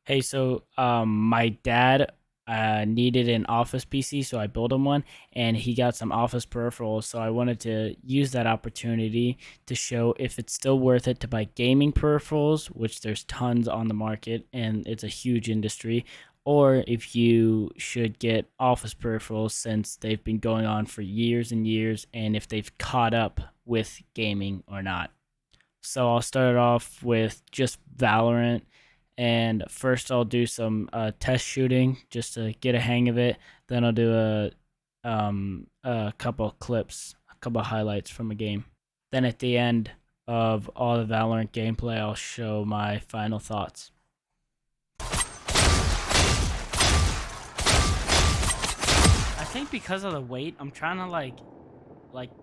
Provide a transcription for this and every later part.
Hey, my dad needed an office PC, so I built him one, and he got some office peripherals. So I wanted to use that opportunity to show if it's still worth it to buy gaming peripherals, which there's tons on the market, and it's a huge industry, or if you should get office peripherals since they've been going on for years and years, and if they've caught up with gaming or not. So I'll start off with just Valorant. And first, I'll do some test shooting just to get a hang of it. Then I'll do a couple clips, a couple highlights from a game. Then at the end of all the Valorant gameplay, I'll show my final thoughts. I think because of the weight, I'm trying to like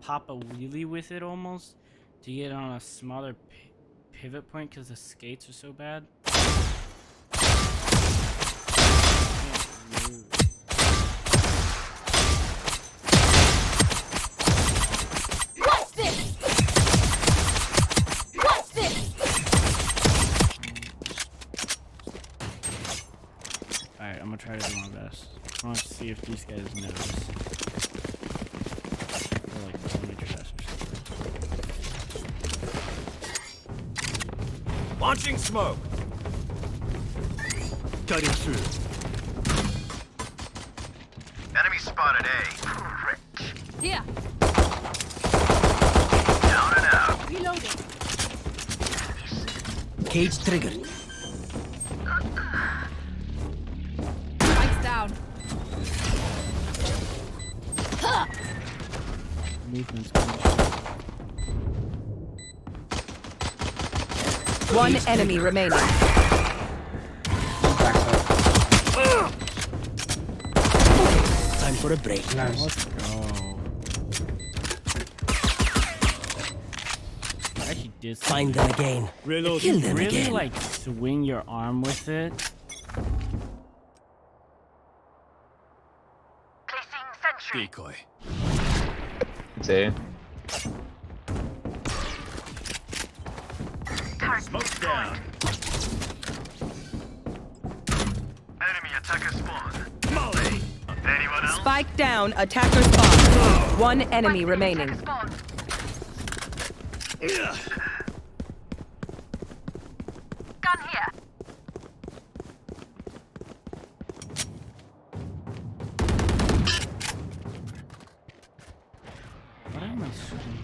pop a wheelie with it almost to get on a smaller pivot point because the skates are so bad. What's this? What's this? Alright, I'm gonna try to do my best. I want to see if these guys notice. They're like trash or something. Launching smoke. Cutting through. Enemy spotted A. Here. Down and out. Reloading. Cage triggered. Lights down. Movement's kind of One enemy remaining. Time for a break. Let's go. I actually did Find them again. Reload. Kill them Really again. like swing your arm with it. Placing sentry. Decoy. It's A. Smoke's down. Enemy attacker spawn. Molly. Anyone else? Spike down, attacker spawn. One enemy remaining. Spawn. Ugh. Gun here. What am I shooting?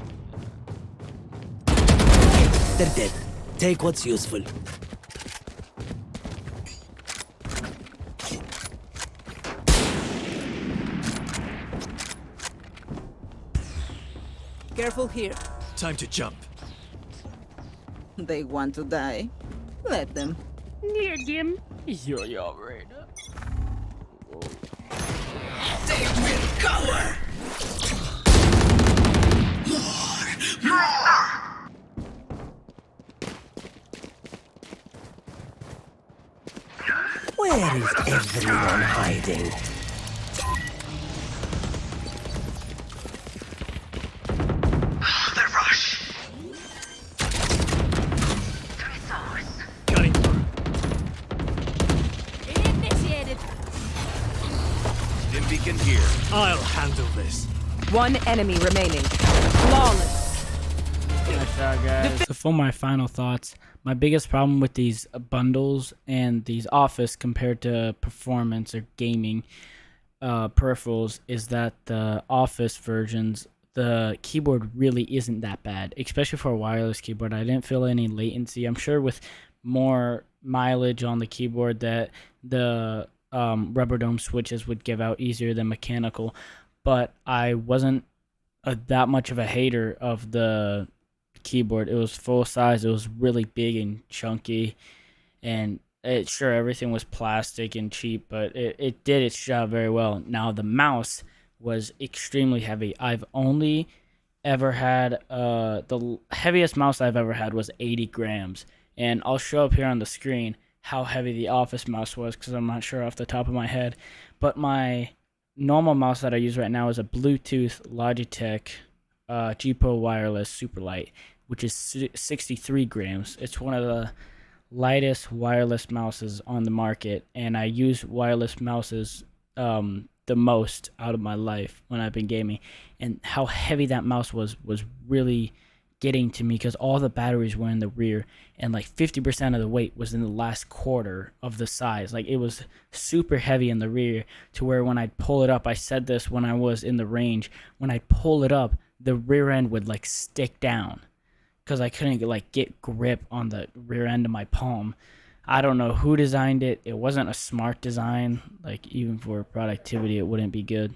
They're dead. Take what's useful. Careful here. Time to jump. They want to die. Let them. Near him. You're the operator. They will cover. Where is everyone hiding? The rush. Resource. Cutting through. Initiated. Stim beacon here. I'll handle this. One enemy remaining. Flawless. Nice job, guys. So for my final thoughts, my biggest problem with these bundles and these Office compared to performance or gaming peripherals is that the Office versions, the keyboard really isn't that bad, especially for a wireless keyboard. I didn't feel any latency. I'm sure with more mileage on the keyboard that the rubber dome switches would give out easier than mechanical, but I wasn't that much of a hater of the keyboard. It was full size. It was really big and chunky, and sure, everything was plastic and cheap, but it did its job very well. Now the mouse was extremely heavy. I've only ever had the heaviest mouse I've ever had was 80 grams, and I'll show up here on the screen how heavy the Office mouse was because I'm not sure off the top of my head, but my normal mouse that I use right now is a Bluetooth Logitech gpro wireless superlight, which is 63 grams. It's one of the lightest wireless mouses on the market, and I use wireless mouses the most out of my life when I've been gaming. And how heavy that mouse was really getting to me, because all the batteries were in the rear, and like 50% of the weight was in the last quarter of the size. Like, it was super heavy in the rear, to where when I'd pull it up, I said this when I was in the range, when I pull it up, the rear end would like stick down, because I couldn't like get grip on the rear end of my palm. I don't know who designed it. It wasn't a smart design. Like, even for productivity, it wouldn't be good.